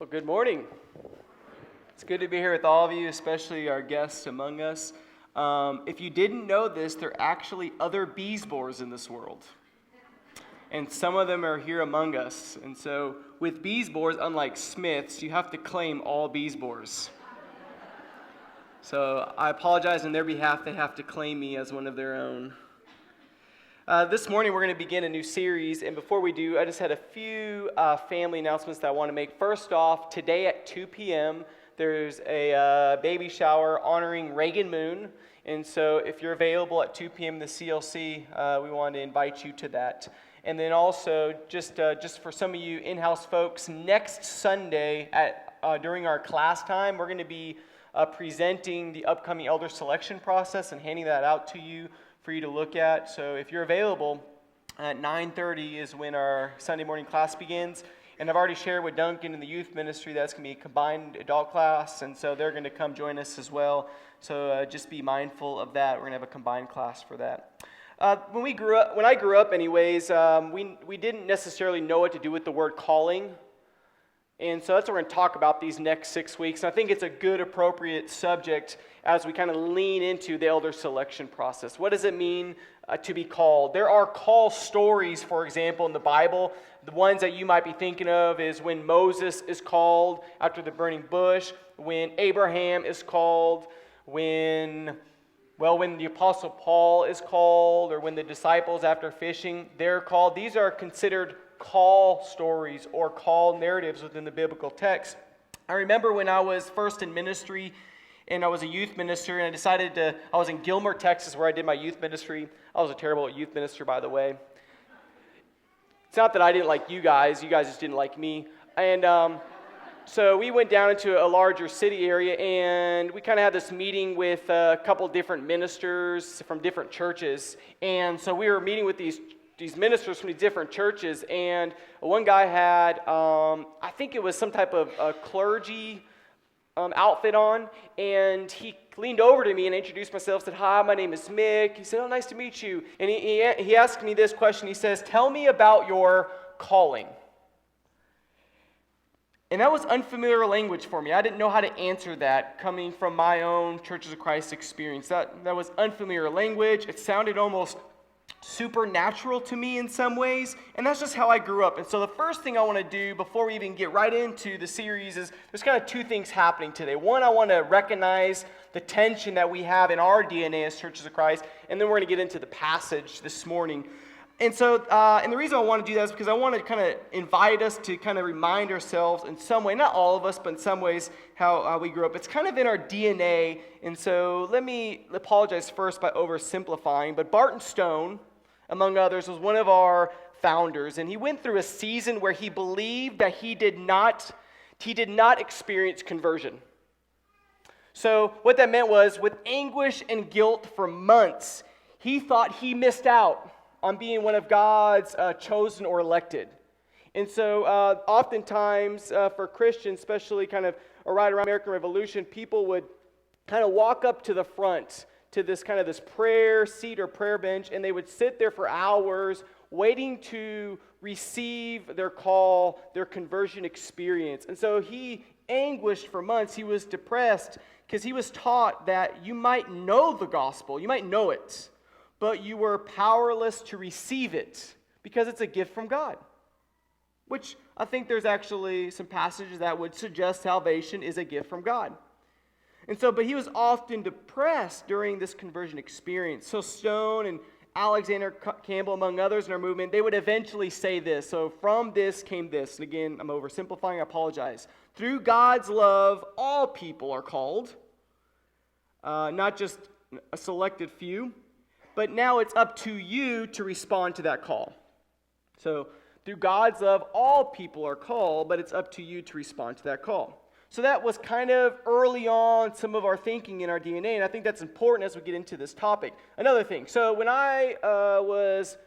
Well, good morning. It's good to be here with all of you, especially our guests among us. If you didn't know this, there are actually other Biesboers in this world. And some of them are here among us. And so with Biesboers, unlike Smiths, you have to claim all Biesboers. So I apologize on their behalf. They have to claim me as one of their own. This morning, we're going to begin a new series, and before we do, I just had a few family announcements that I want to make. First off, today at 2 p.m., there's a baby shower honoring Reagan Moon, and so if you're available at 2 p.m. in the CLC, we want to invite you to that. And then also, just for some of you in-house folks, next Sunday during our class time, we're going to be presenting the upcoming elder selection process and handing that out to you for you to look at. So if you're available, at 9:30 is when our Sunday morning class begins. And I've already shared with Duncan in the youth ministry that's going to be a combined adult class, and so they're going to come join us as well. So just be mindful of that. We're going to have a combined class for that. When I grew up anyways, we didn't necessarily know what to do with the word calling. And so that's what we're going to talk about these next 6 weeks. And I think it's a good, appropriate subject as we kind of lean into the elder selection process. What does it mean to be called? There are call stories, for example, in the Bible. The ones that you might be thinking of is when Moses is called after the burning bush, when Abraham is called, when the Apostle Paul is called, or when the disciples after fishing, they're called. These are considered call stories or call narratives within the biblical text. I remember when I was first in ministry and I was a youth minister, and I was in Gilmer, Texas, where I did my youth ministry. I was a terrible youth minister, by the way. It's not that I didn't like you guys just didn't like me. And so we went down into a larger city area, and we kind of had this meeting with a couple different ministers from different churches. And so we were meeting with these ministers from these different churches, and one guy had, I think it was some type of clergy outfit on, and he leaned over to me and introduced himself, said, "Hi, my name is Mick." He said, "Oh, nice to meet you." And he asked me this question. He says, "Tell me about your calling." And that was unfamiliar language for me. I didn't know how to answer that coming from my own Churches of Christ experience. That was unfamiliar language. It sounded almost supernatural to me in some ways, and that's just how I grew up. And so the first thing I want to do before we even get right into the series is there's kind of two things happening today. One, I want to recognize the tension that we have in our DNA as Churches of Christ, and then we're going to get into the passage this morning. And so, and the reason I want to do that is because I want to kind of invite us to kind of remind ourselves in some way, not all of us, but in some ways, how we grew up. It's kind of in our DNA, and so let me apologize first by oversimplifying, but Barton Stone, among others, was one of our founders, and he went through a season where he believed that he did not experience conversion. So what that meant was, with anguish and guilt for months, he thought he missed out on being one of God's chosen or elected. And so oftentimes for Christians, especially kind of right around American Revolution, people would kind of walk up to the front to this prayer seat or prayer bench, and they would sit there for hours waiting to receive their call, their conversion experience. And so he anguished for months. He was depressed because he was taught that you might know the gospel, you might know it, but you were powerless to receive it because it's a gift from God. Which I think there's actually some passages that would suggest salvation is a gift from God. And so, but he was often depressed during this conversion experience. So Stone and Alexander Campbell, among others in our movement, they would eventually say this. So from this came this. And again, I'm oversimplifying, I apologize. Through God's love, all people are called. Not just a selected few. But now it's up to you to respond to that call. So through God's love, all people are called, but it's up to you to respond to that call. So that was kind of early on some of our thinking in our DNA, and I think that's important as we get into this topic. Another thing, so when I was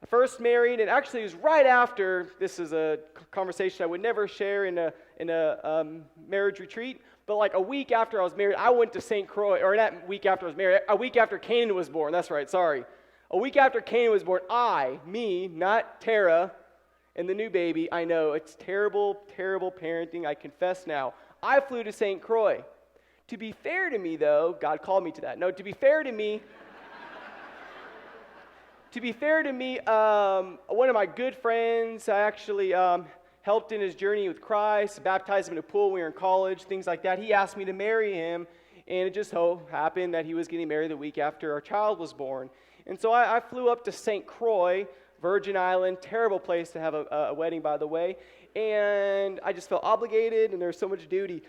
first married, and actually it was right after, this is a conversation I would never share in a marriage retreat, but like a week after I was married, I went to St. Croix, or not a week after I was married, a week after Canaan was born, that's right, sorry. A week after Canaan was born, me, not Tara, and the new baby, I know, it's terrible, terrible parenting, I confess now. I flew to St. Croix. To be fair to me, though, God called me to that. No, to be fair to me, one of my good friends, I actually helped in his journey with Christ, baptized him in a pool when we were in college, things like that. He asked me to marry him, and it just so happened that he was getting married the week after our child was born. And so I flew up to St. Croix, Virgin Island, terrible place to have a wedding, by the way, and I just felt obligated, and there was so much duty.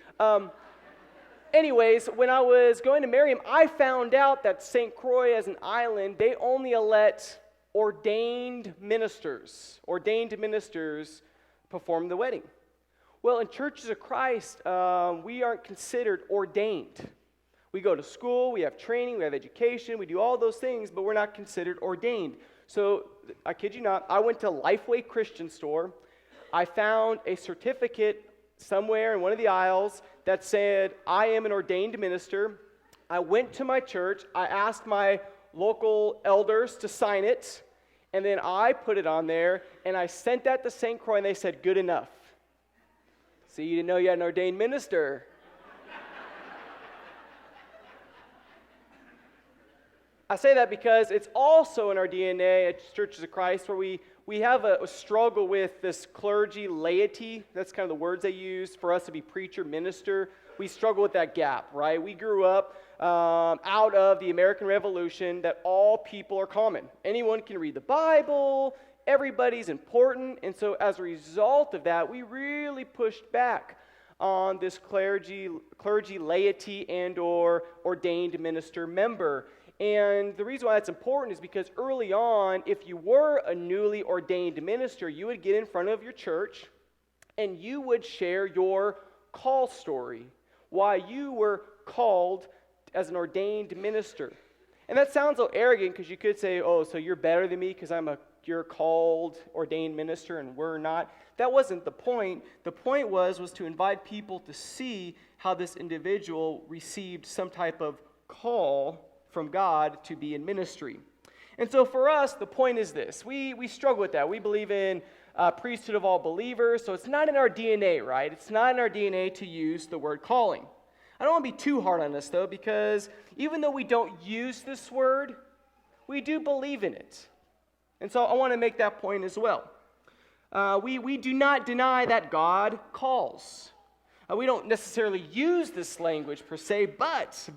Anyways, when I was going to marry him, I found out that St. Croix as an island, they only let ordained ministers perform the wedding. Well, in Churches of Christ, we aren't considered ordained. We go to school, we have training, we have education, we do all those things, but we're not considered ordained. So, I kid you not, I went to Lifeway Christian store. I found a certificate somewhere in one of the aisles that said, I am an ordained minister. I went to my church, I asked my local elders to sign it, and then I put it on there, and I sent that to St. Croix, and they said, good enough. See, you didn't know you had an ordained minister. I say that because it's also in our DNA at Churches of Christ where we have a struggle with this clergy laity. That's kind of the words they use for us to be preacher, minister. We struggle with that gap, right? We grew up out of the American Revolution that all people are common. Anyone can read the Bible. Everybody's important. And so as a result of that, we really pushed back on this clergy laity and or ordained minister member. And the reason why that's important is because early on, if you were a newly ordained minister, you would get in front of your church and you would share your call story, why you were called as an ordained minister. And that sounds a little arrogant because you could say, oh, so you're better than me because you're called ordained minister and we're not. That wasn't the point. The point was to invite people to see how this individual received some type of call from God to be in ministry. And so for us, the point is this. We struggle with that. We believe in priesthood of all believers, so it's not in our DNA, right? It's not in our DNA to use the word calling. I don't want to be too hard on this, though, because even though we don't use this word, we do believe in it. And so I want to make that point as well. We do not deny that God calls. We don't necessarily use this language per se, but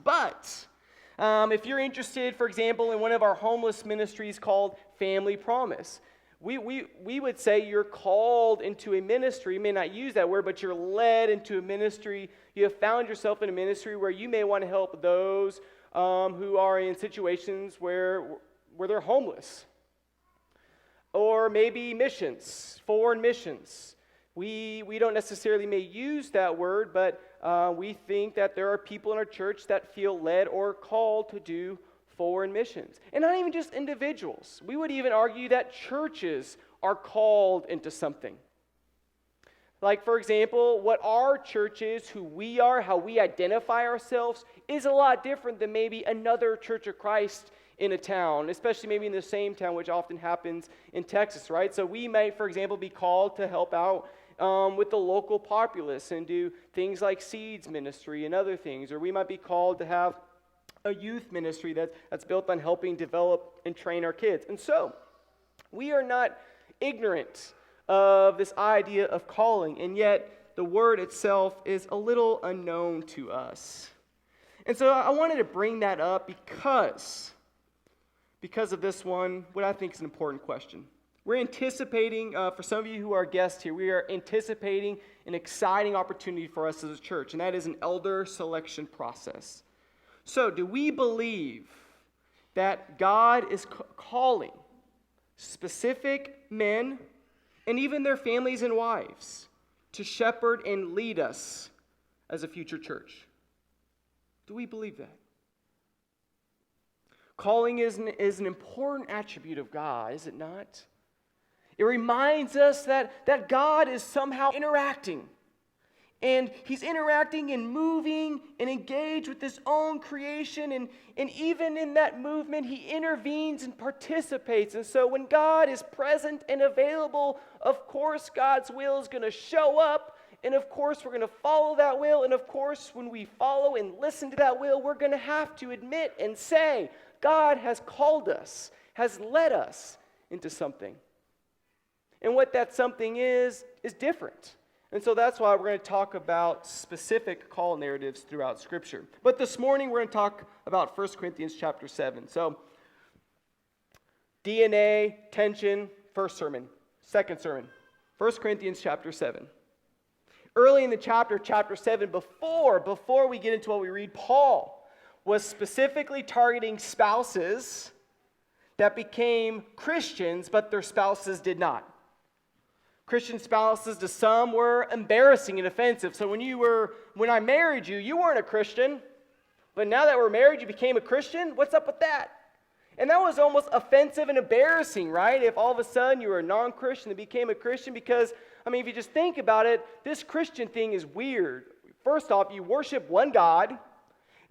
if you're interested, for example, in one of our homeless ministries called Family Promise, we would say you're called into a ministry. You may not use that word, but you're led into a ministry. You have found yourself in a ministry where you may want to help those who are in situations where they're homeless. Or maybe missions, foreign missions. We don't necessarily may use that word, but we think that there are people in our church that feel led or called to do foreign missions. And not even just individuals. We would even argue that churches are called into something. Like, for example, what our church is, who we are, how we identify ourselves, is a lot different than maybe another Church of Christ in a town, especially maybe in the same town, which often happens in Texas, right? So we might, for example, be called to help out with the local populace and do things like seeds ministry and other things. Or we might be called to have a youth ministry that's built on helping develop and train our kids. And so we are not ignorant of this idea of calling, and yet the word itself is a little unknown to us. And so I wanted to bring that up because of this one, what I think is an important question. We're anticipating, for some of you who are guests here, we are anticipating an exciting opportunity for us as a church, and that is an elder selection process. So, do we believe that God is calling specific men and even their families and wives to shepherd and lead us as a future church? Do we believe that? Calling is an important attribute of God, is it not? It reminds us that God is somehow interacting. And he's interacting and moving and engaged with his own creation. And even in that movement, he intervenes and participates. And so when God is present and available of course God's will is going to show up, and of course we're going to follow that will, and of course when we follow and listen to that will, we're going to have to admit and say, God has called us, has led us into something. And what that something is different. And so that's why we're going to talk about specific call narratives throughout Scripture. But this morning we're going to talk about 1 Corinthians chapter 7. So, DNA, tension, first sermon. Second sermon, 1 Corinthians chapter 7. Early in the chapter 7, before we get into what we read, Paul was specifically targeting spouses that became Christians, but their spouses did not. Christian spouses to some were embarrassing and offensive. So when I married you, you weren't a Christian, but now that we're married, you became a Christian? What's up with that? And that was almost offensive and embarrassing, right? If all of a sudden you were a non-Christian and became a Christian, because, if you just think about it, this Christian thing is weird. First off, you worship one God.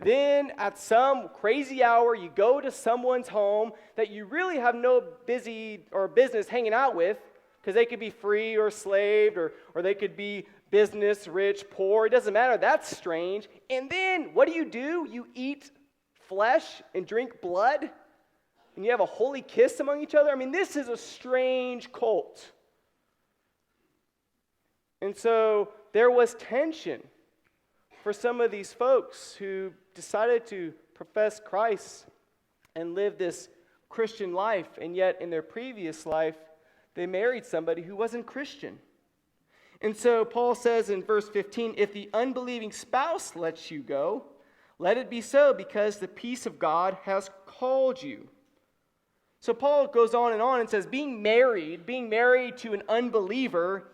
Then at some crazy hour, you go to someone's home that you really have no business hanging out with, because they could be free or slaved, or they could be business, rich, poor. It doesn't matter. That's strange. And then what do? You eat flesh and drink blood? And you have a holy kiss among each other? This is a strange cult. And so there was tension for some of these folks who decided to profess Christ and live this Christian life, and yet in their previous life, they married somebody who wasn't Christian. And so Paul says in verse 15, if the unbelieving spouse lets you go, let it be so, because the peace of God has called you. So Paul goes on and says being married to an unbeliever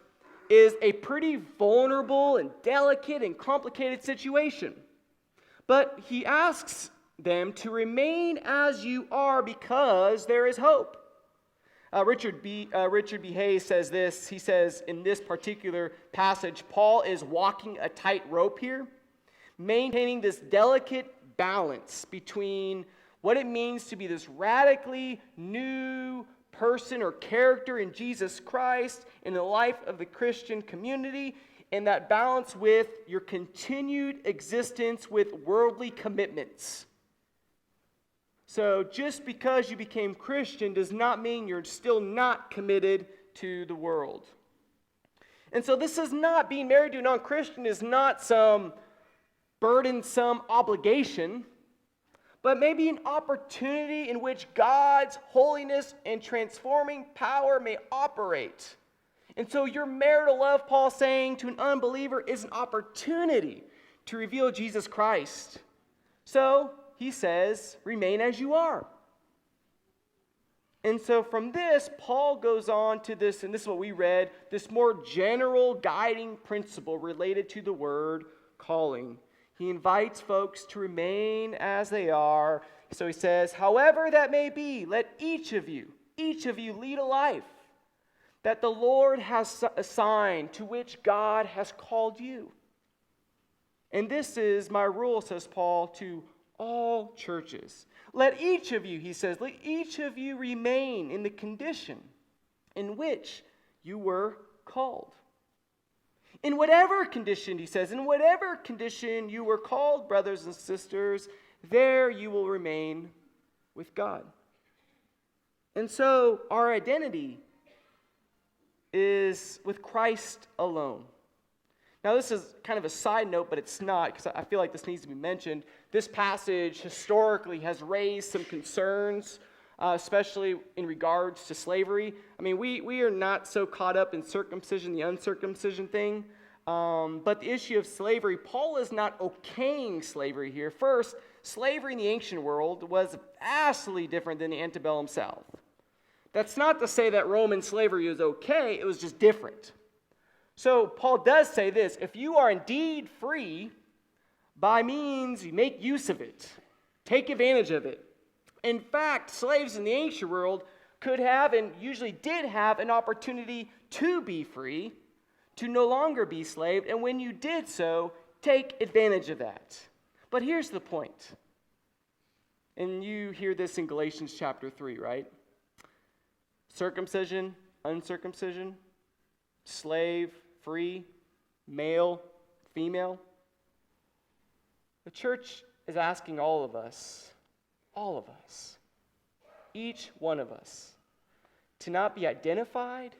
is a pretty vulnerable and delicate and complicated situation. But he asks them to remain as you are because there is hope. Richard B. Hayes says this. He says in this particular passage, Paul is walking a tightrope here, maintaining this delicate balance between what it means to be this radically new person or character in Jesus Christ in the life of the Christian community, and that balance with your continued existence with worldly commitments. So just because you became Christian does not mean you're still not committed to the world. And so this is not, being married to a non-Christian is not some burdensome obligation, but maybe an opportunity in which God's holiness and transforming power may operate. And so your marital love, Paul's saying to an unbeliever, is an opportunity to reveal Jesus Christ. So he says, remain as you are. And so from this, Paul goes on to this, and this is what we read, this more general guiding principle related to the word calling. He invites folks to remain as they are. So he says, however that may be, let each of you lead a life that the Lord has assigned, to which God has called you. And this is my rule, says Paul, to all churches. Let each of you, he says, let each of you remain in the condition in which you were called. In whatever condition, he says, in whatever condition you were called, brothers and sisters, there you will remain with God. And so our identity is with Christ alone. Now, this is kind of a side note, but it's not, because I feel like this needs to be mentioned. This passage historically has raised some concerns, especially in regards to slavery. We are not so caught up in circumcision, the uncircumcision thing. But the issue of slavery, Paul is not okaying slavery here. First, slavery in the ancient world was vastly different than the antebellum South. That's not to say that Roman slavery was okay, it was just different. So Paul does say this, if you are indeed free, by means you make use of it, take advantage of it. In fact, slaves in the ancient world could have, and usually did have, an opportunity to be free, to no longer be slaved, and when you did so, take advantage of that. But here's the point, and you hear this in Galatians chapter 3, right? Circumcision, uncircumcision, slave, free, male, female. The church is asking all of us, each one of us, to not be identified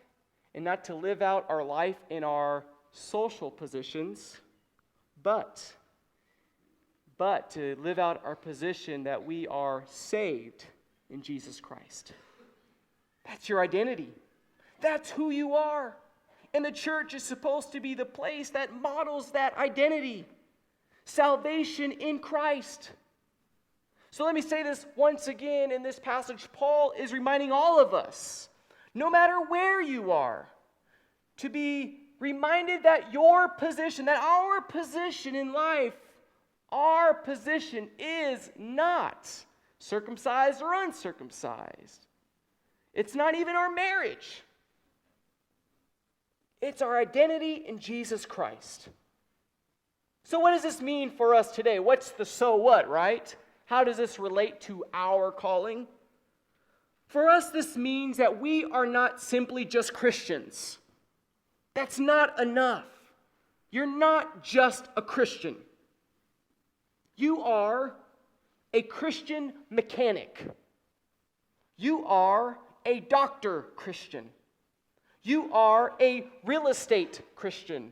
and not to live out our life in our social positions, but to live out our position that we are saved in Jesus Christ. That's your identity. That's who you are. And the church is supposed to be the place that models that identity. Salvation in Christ. So let me say this once again in this passage. Paul is reminding all of us, no matter where you are, to be reminded that your position, that our position in life, our position is not circumcised or uncircumcised. It's not even our marriage. It's our identity in Jesus Christ. So what does this mean for us today? What's the so what, right? How does this relate to our calling? For us, this means that we are not simply just Christians. That's not enough. You're not just a Christian. You are a Christian mechanic. You are a doctor Christian. You are a real estate Christian.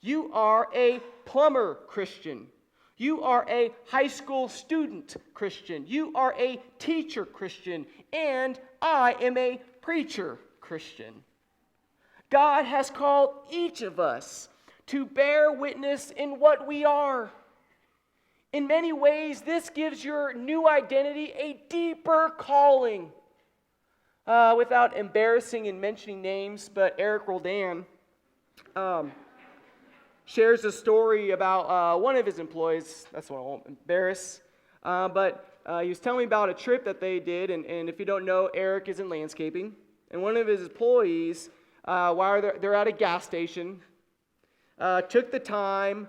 You are a plumber Christian. You are a high school student Christian. You are a teacher Christian. And I am a preacher Christian. God has called each of us to bear witness in what we are. In many ways, this gives your new identity a deeper calling. Without embarrassing and mentioning names, but Eric Roldan shares a story about one of his employees. That's what I won't embarrass. But he was telling me about a trip that they did, and if you don't know, Eric is in landscaping. And one of his employees, while they're at a gas station, took the time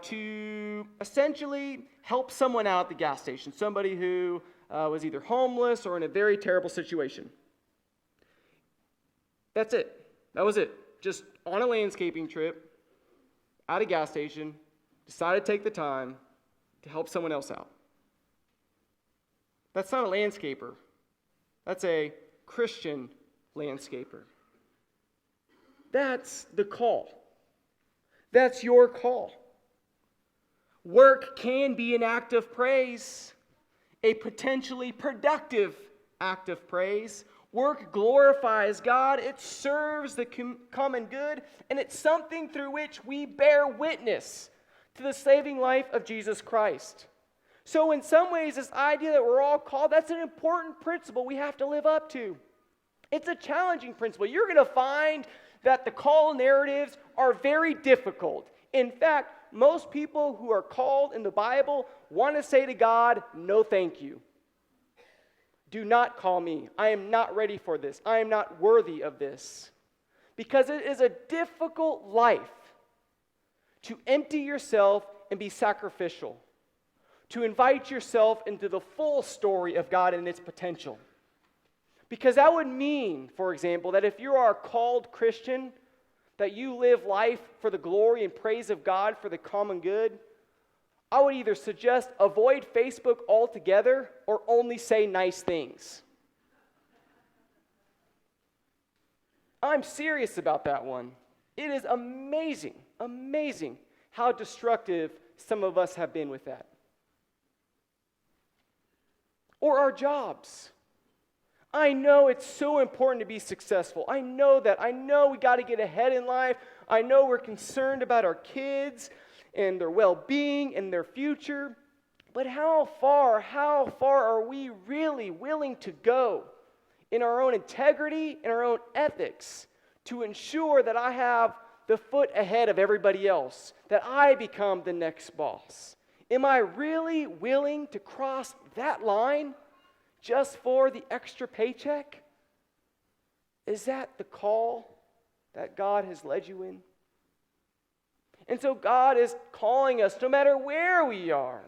to essentially help someone out at the gas station, somebody who was either homeless or in a very terrible situation. That's it. That was it. Just on a landscaping trip, at a gas station, decided to take the time to help someone else out. That's not a landscaper. That's a Christian landscaper. That's the call. That's your call. Work can be an act of praise, a potentially productive act of praise. Work glorifies God, it serves the common good, and it's something through which we bear witness to the saving life of Jesus Christ. So in some ways, this idea that we're all called, that's an important principle we have to live up to. It's a challenging principle. You're going to find that the call narratives are very difficult. In fact, most people who are called in the Bible want to say to God, no thank you. Do not call me. I am not ready for this. I am not worthy of this. Because it is a difficult life to empty yourself and be sacrificial, to invite yourself into the full story of God and its potential. Because that would mean, for example, that if you are a called Christian, that you live life for the glory and praise of God for the common good, I would either suggest avoid Facebook altogether or only say nice things. I'm serious about that one. It is amazing how destructive some of us have been with that. Or our jobs. I know it's so important to be successful. I know that. I know we got to get ahead in life. I know we're concerned about our kids and their well-being and their future. But how far are we really willing to go in our own integrity and our own ethics to ensure that I have the foot ahead of everybody else, that I become the next boss? Am I really willing to cross that line just for the extra paycheck? Is that the call that God has led you in? And so God is calling us, no matter where we are,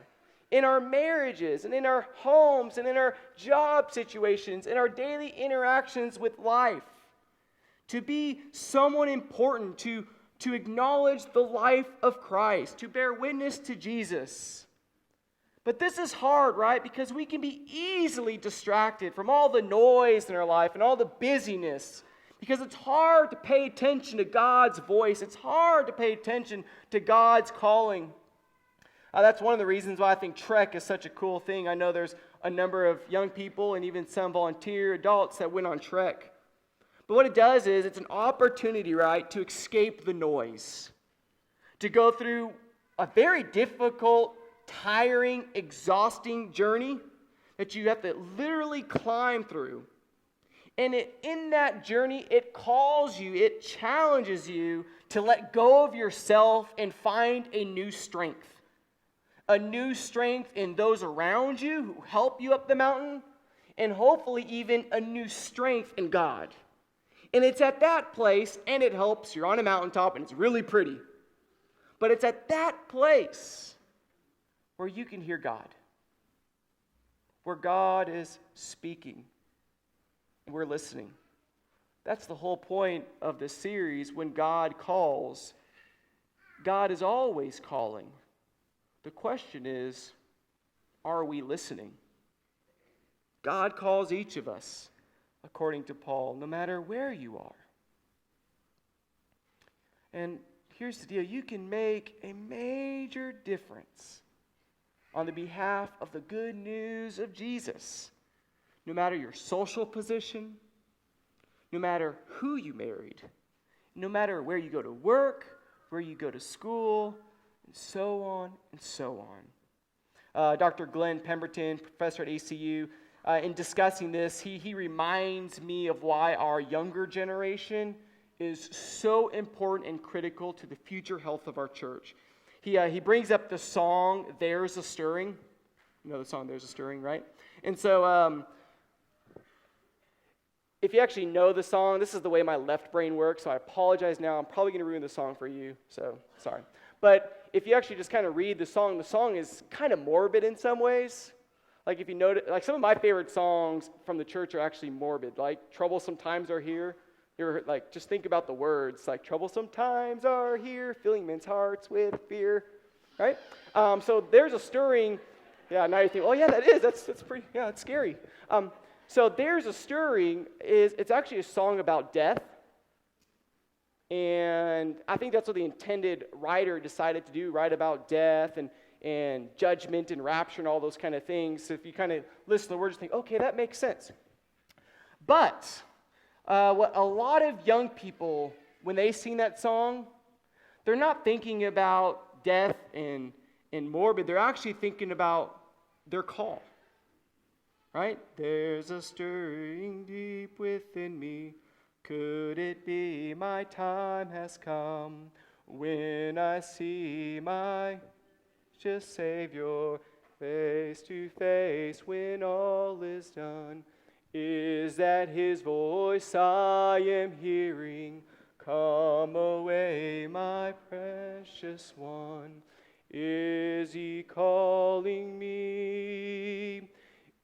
in our marriages and in our homes and in our job situations, in our daily interactions with life, to be someone important, to acknowledge the life of Christ, to bear witness to Jesus. But this is hard, right? Because we can be easily distracted from all the noise in our life and all the busyness. Because it's hard to pay attention to God's voice. It's hard to pay attention to God's calling. That's one of the reasons why I think Trek is such a cool thing. I know there's a number of young people and even some volunteer adults that went on Trek. But what it does is it's an opportunity, right, to escape the noise. To go through a very difficult, tiring, exhausting journey that you have to literally climb through. And in that journey, it calls you, it challenges you to let go of yourself and find a new strength. A new strength in those around you who help you up the mountain, and hopefully even a new strength in God. And it's at that place, and it helps, you're on a mountaintop, and it's really pretty. But it's at that place where you can hear God. Where God is speaking. And we're listening. That's the whole point of this series. When God calls, God is always calling. The question is, are we listening? God calls each of us, according to Paul, no matter where you are. And here's the deal. You can make a major difference on the behalf of the good news of Jesus. No matter your social position, no matter who you married, no matter where you go to work, where you go to school, and so on and so on. Dr. Glenn Pemberton, professor at ACU, in discussing this, he reminds me of why our younger generation is so important and critical to the future health of our church. He brings up the song, There's a Stirring. You know the song, There's a Stirring, right? And so, if you actually know the song, this is the way my left brain works, so I apologize now. I'm probably going to ruin the song for you, so sorry. But if you actually just kind of read the song is kind of morbid in some ways. Like if you notice, like some of my favorite songs from the church are actually morbid, like Troublesome Times Are Here. You're like, just think about the words, like troublesome times are here, filling men's hearts with fear, right? So there's a stirring, yeah, now you think, oh yeah, that's pretty, yeah, it's scary. So There's a Stirring it's actually a song about death. And I think that's what the intended writer decided to do, write about death and judgment and rapture and all those kind of things. So if you kind of listen to the words, you think, okay, that makes sense. But what a lot of young people, when they sing that song, they're not thinking about death and morbid. They're actually thinking about their call. Right? There's a stirring deep within me. Could it be my time has come when I see my just Savior face to face when all is done? Is that his voice I am hearing? Come away, my precious one. Is he calling me?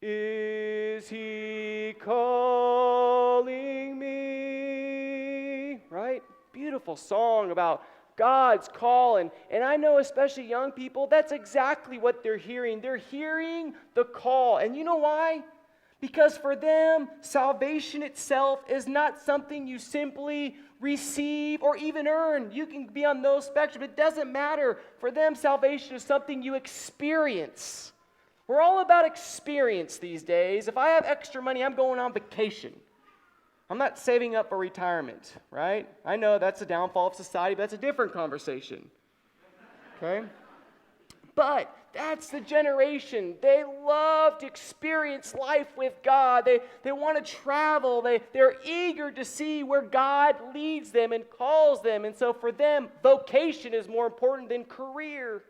Is he calling me? Right? Beautiful song about God's call. And I know especially young people, that's exactly what they're hearing. They're hearing the call. And you know why? Because for them, salvation itself is not something you simply receive or even earn. You can be on those spectrum. It doesn't matter. For them, salvation is something you experience. We're all about experience these days. If I have extra money, I'm going on vacation. I'm not saving up for retirement, right? I know that's the downfall of society, but that's a different conversation. Okay? But that's the generation. They love to experience life with God. They want to travel. They're eager to see where God leads them and calls them. And so for them, vocation is more important than career.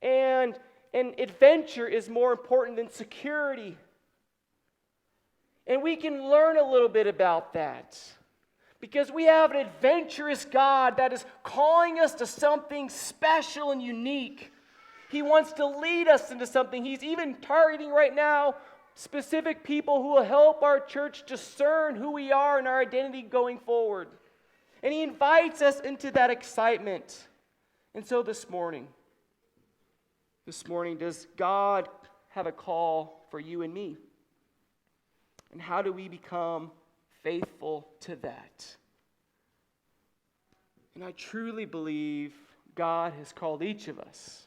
And adventure is more important than security. And we can learn a little bit about that. Because we have an adventurous God that is calling us to something special and unique. He wants to lead us into something. He's even targeting right now specific people who will help our church discern who we are and our identity going forward. And he invites us into that excitement. And so this morning, does God have a call for you and me? And how do we become faithful to that? And I truly believe God has called each of us,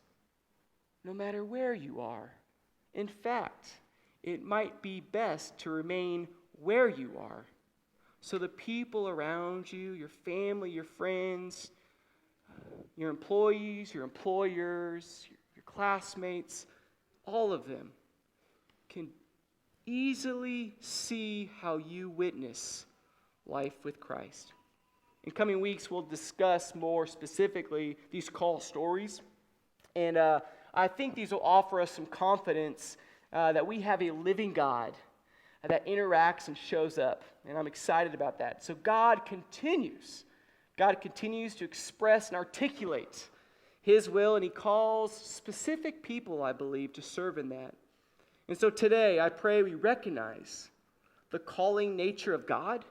no matter where you are. In fact, it might be best to remain where you are, so the people around you, your family, your friends, your employees, your employers, your classmates, all of them can easily see how you witness life with Christ. In coming weeks, we'll discuss more specifically these call stories. And I think these will offer us some confidence that we have a living God that interacts and shows up. And I'm excited about that. So God continues to express and articulate his will, and he calls specific people, I believe, to serve in that. And so today, I pray we recognize the calling nature of God,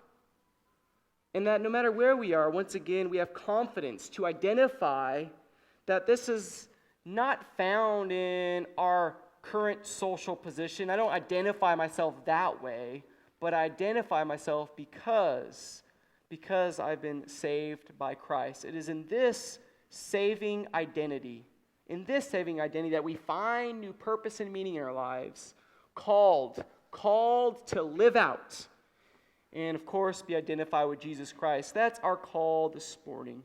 and that no matter where we are, once again, we have confidence to identify that this is not found in our current social position. I don't identify myself that way, but I identify myself because I've been saved by Christ. It is in this saving identity that we find new purpose and meaning in our lives, called to live out, and of course be identified with Jesus Christ. That's our call this morning.